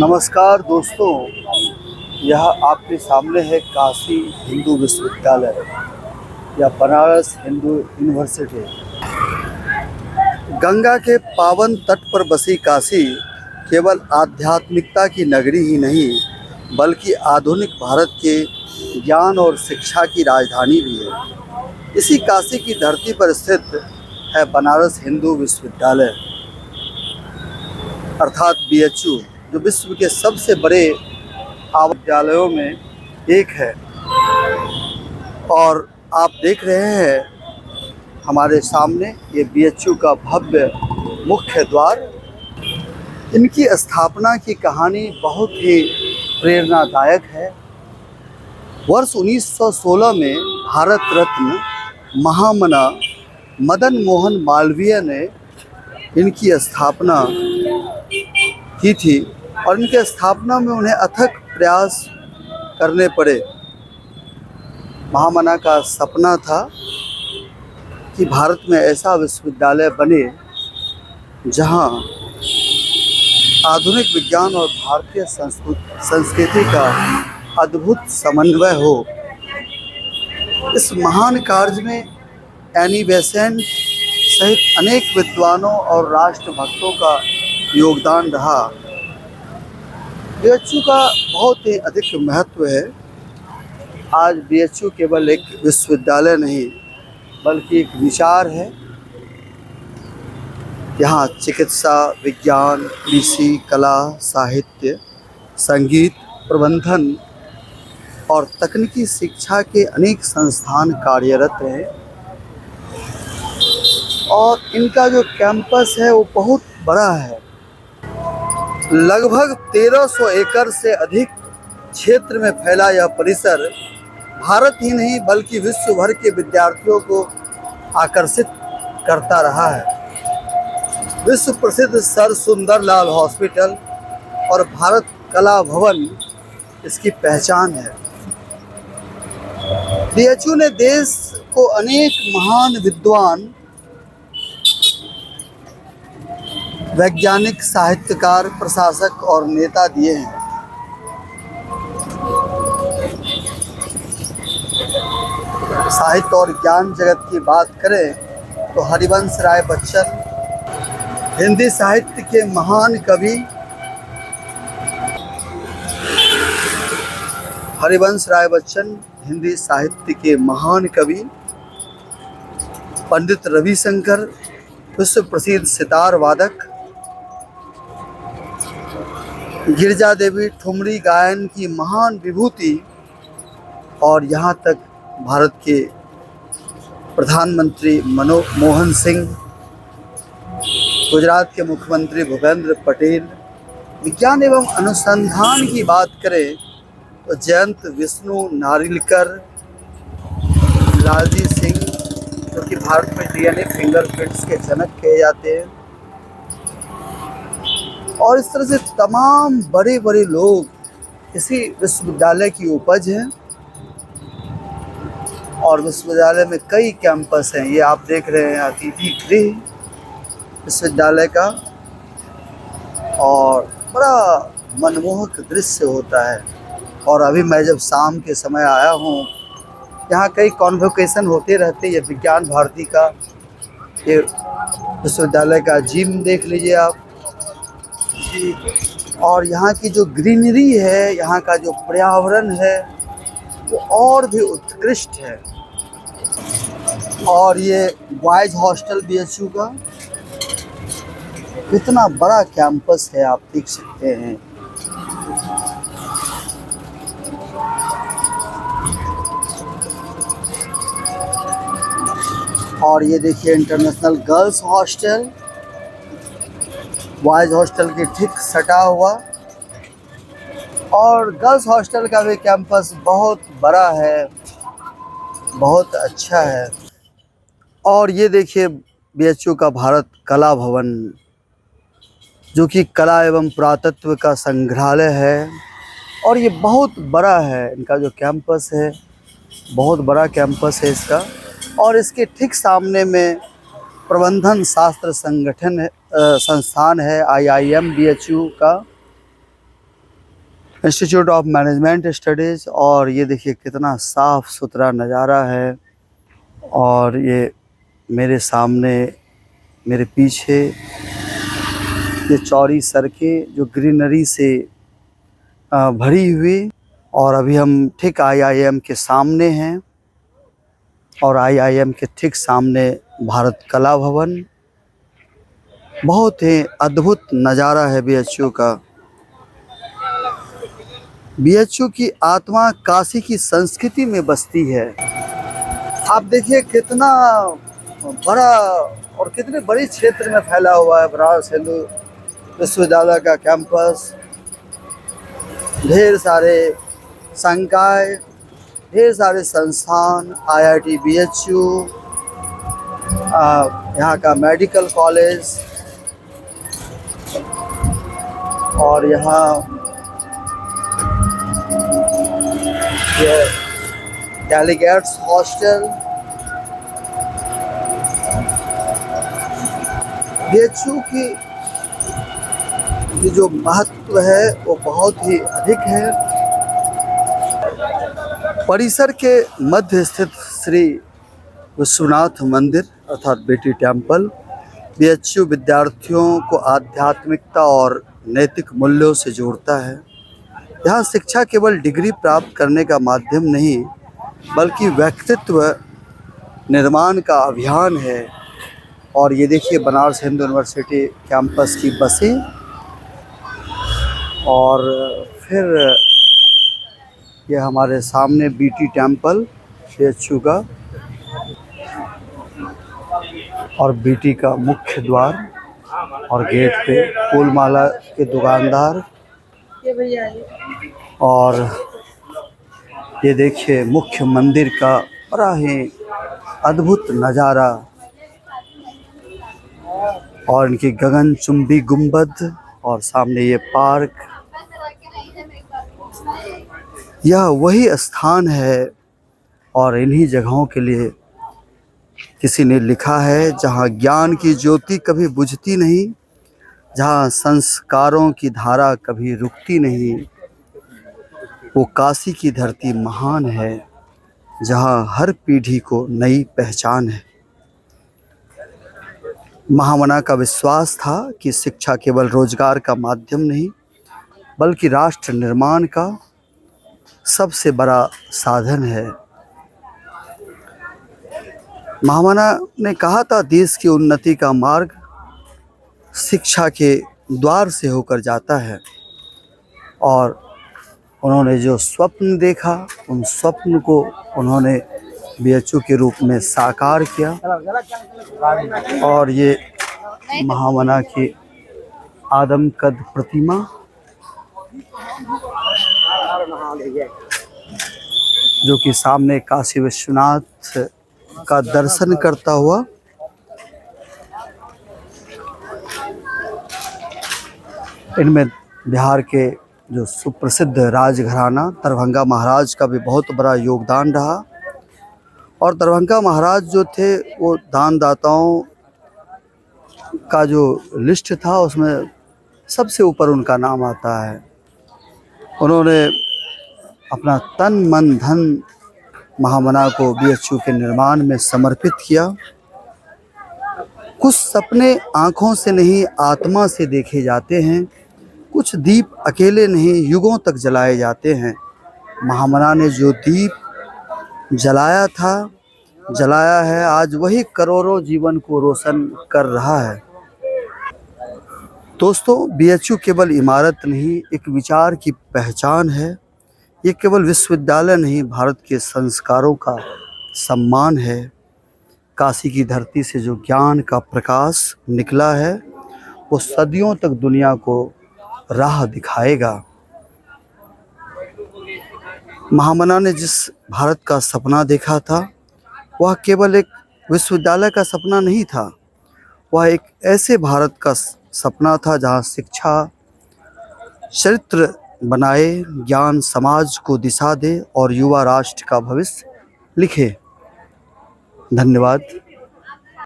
नमस्कार दोस्तों, यह आपके सामने है काशी हिंदू विश्वविद्यालय या बनारस हिंदू यूनिवर्सिटी। गंगा के पावन तट पर बसी काशी केवल आध्यात्मिकता की नगरी ही नहीं बल्कि आधुनिक भारत के ज्ञान और शिक्षा की राजधानी भी है। इसी काशी की धरती पर स्थित है बनारस हिंदू विश्वविद्यालय अर्थात BHU, जो विश्व के सबसे बड़े विद्यालयों में एक है। और आप देख रहे हैं हमारे सामने ये BHU का भव्य मुख्य द्वार। इनकी स्थापना की कहानी बहुत ही प्रेरणादायक है। वर्ष 1916 में भारत रत्न महामना मदन मोहन मालवीय ने इनकी स्थापना की थी और इनके स्थापना में उन्हें अथक प्रयास करने पड़े। महामना का सपना था कि भारत में ऐसा विश्वविद्यालय बने जहां आधुनिक विज्ञान और भारतीय संस्कृति का अद्भुत समन्वय हो। इस महान कार्य में एनी बेसेंट सहित अनेक विद्वानों और राष्ट्रभक्तों का योगदान रहा। BHU का बहुत ही अधिक महत्व है। आज BHU केवल एक विश्वविद्यालय नहीं बल्कि एक विचार है। यहाँ चिकित्सा, विज्ञान, कृषि, कला, साहित्य, संगीत, प्रबंधन और तकनीकी शिक्षा के अनेक संस्थान कार्यरत हैं। और इनका जो कैंपस है वो बहुत बड़ा है। लगभग 1300 एकड़ से अधिक क्षेत्र में फैला यह परिसर भारत ही नहीं बल्कि विश्व भर के विद्यार्थियों को आकर्षित करता रहा है। विश्व प्रसिद्ध सर सुंदरलाल हॉस्पिटल और भारत कला भवन इसकी पहचान है। BHU ने देश को अनेक महान विद्वान, वैज्ञानिक, साहित्यकार, प्रशासक और नेता दिए हैं। साहित्य और ज्ञान जगत की बात करें तो हरिवंश राय बच्चन हिंदी साहित्य के महान कवि, हरिवंश राय बच्चन हिंदी साहित्य के महान कवि, पंडित रविशंकर विश्व प्रसिद्ध सितार वादक, गिरिजा देवी ठुमरी गायन की महान विभूति और यहाँ तक भारत के प्रधानमंत्री मनमोहन सिंह, गुजरात के मुख्यमंत्री भूपेंद्र पटेल। विज्ञान एवं अनुसंधान की बात करें तो जयंत विष्णु नारिलकर, लालजी सिंह जो कि भारत में DNA फिंगरप्रिंट्स के जनक कहे जाते हैं। और इस तरह से तमाम बड़े बड़े लोग इसी विश्वविद्यालय की उपज हैं। और विश्वविद्यालय में कई कैंपस हैं। ये आप देख रहे हैं अतिथि गृह विश्वविद्यालय का, और बड़ा मनमोहक दृश्य होता है। और अभी मैं जब शाम के समय आया हूँ, यहाँ कई कॉन्वोकेशन होते रहते हैं। ये विज्ञान भारती का, ये विश्वविद्यालय का जिम देख लीजिए आप। और यहाँ की जो ग्रीनरी है, यहाँ का जो पर्यावरण है वो और भी उत्कृष्ट है। और ये बॉयज़ हॉस्टल BHU का कितना बड़ा कैंपस है, आप देख सकते हैं। और ये देखिए international girls hostel, boys hostel के ठीक सटा हुआ। और गर्ल्स हॉस्टल का भी कैंपस बहुत बड़ा है, बहुत अच्छा है। और ये देखिए BHU का भारत कला भवन, जो कि कला एवं पुरातत्व का संग्रहालय है। और ये बहुत बड़ा है, इनका जो कैंपस है बहुत बड़ा कैंपस है इसका। और इसके ठीक सामने में प्रबंधन शास्त्र संस्थान है IIM BHU का। Institute of management studies. और ये देखिए कितना साफ़ सुथरा नज़ारा है। और ये मेरे सामने, मेरे पीछे ये चौड़ी सड़कें जो ग्रीनरी से भरी हुई। और अभी हम ठीक IIM के सामने हैं और IIM के ठीक सामने भारत कला भवन। बहुत ही अद्भुत नज़ारा है BHU का। BHU की आत्मा काशी की संस्कृति में बसती है। आप देखिए कितना बड़ा और कितने बड़ी क्षेत्र में फैला हुआ है बनारस हिंदू विश्वविद्यालय का कैंपस। ढेर सारे संकाय, ढेर सारे संस्थान, IIT BHU, यहाँ का मेडिकल कॉलेज, और यहाँ ये डेलीगेट्स हॉस्टल। BHU की ये जो महत्व है वो बहुत ही अधिक है। परिसर के मध्य स्थित श्री विश्वनाथ मंदिर अर्थात BT टेम्पल BHU विद्यार्थियों को आध्यात्मिकता और नैतिक मूल्यों से जोड़ता है। यहाँ शिक्षा केवल डिग्री प्राप्त करने का माध्यम नहीं बल्कि व्यक्तित्व निर्माण का अभियान है। और ये देखिए बनारस हिंदू यूनिवर्सिटी कैंपस की बसें। और फिर ये हमारे सामने BT टेम्पल BHU का और BT का मुख्य द्वार। और गेट पे फूलमाला के दुकानदार। और ये देखिए मुख्य मंदिर का बड़ा ही अद्भुत नज़ारा और इनकी गगनचुंबी गुंबद और सामने ये पार्क। यह वही स्थान है और इन्हीं जगहों के लिए किसी ने लिखा है जहाँ ज्ञान की ज्योति कभी बुझती नहीं, जहाँ संस्कारों की धारा कभी रुकती नहीं। वो काशी की धरती महान है जहाँ हर पीढ़ी को नई पहचान है। महामना का विश्वास था कि शिक्षा केवल रोजगार का माध्यम नहीं बल्कि राष्ट्र निर्माण का सबसे बड़ा साधन है। महामना ने कहा था देश की उन्नति का मार्ग शिक्षा के द्वार से होकर जाता है। और उन्होंने जो स्वप्न देखा उन स्वप्न को उन्होंने BHU के रूप में साकार किया। और ये महामना की आदमकद प्रतिमा जो कि सामने काशी विश्वनाथ का दर्शन करता हुआ इनमें बिहार के जो सुप्रसिद्ध राजघराना दरभंगा महाराज का भी बहुत बड़ा योगदान रहा। और दरभंगा महाराज जो थे वो दानदाताओं का जो लिस्ट था उसमें सबसे ऊपर उनका नाम आता है। उन्होंने अपना तन मन धन महामना को BHU के निर्माण में समर्पित किया। कुछ सपने आँखों से नहीं आत्मा से देखे जाते हैं, कुछ दीप अकेले नहीं युगों तक जलाए जाते हैं। महामना ने जो दीप जलाया है आज वही करोड़ों जीवन को रोशन कर रहा है। दोस्तों BHU केवल इमारत नहीं एक विचार की पहचान है। ये केवल विश्वविद्यालय नहीं भारत के संस्कारों का सम्मान है। काशी की धरती से जो ज्ञान का प्रकाश निकला है वो सदियों तक दुनिया को राह दिखाएगा। महामना ने जिस भारत का सपना देखा था वह केवल एक विश्वविद्यालय का सपना नहीं था, वह एक ऐसे भारत का सपना था जहां शिक्षा चरित्र बनाए, ज्ञान समाज को दिशा दे और युवा राष्ट्र का भविष्य लिखे। धन्यवाद।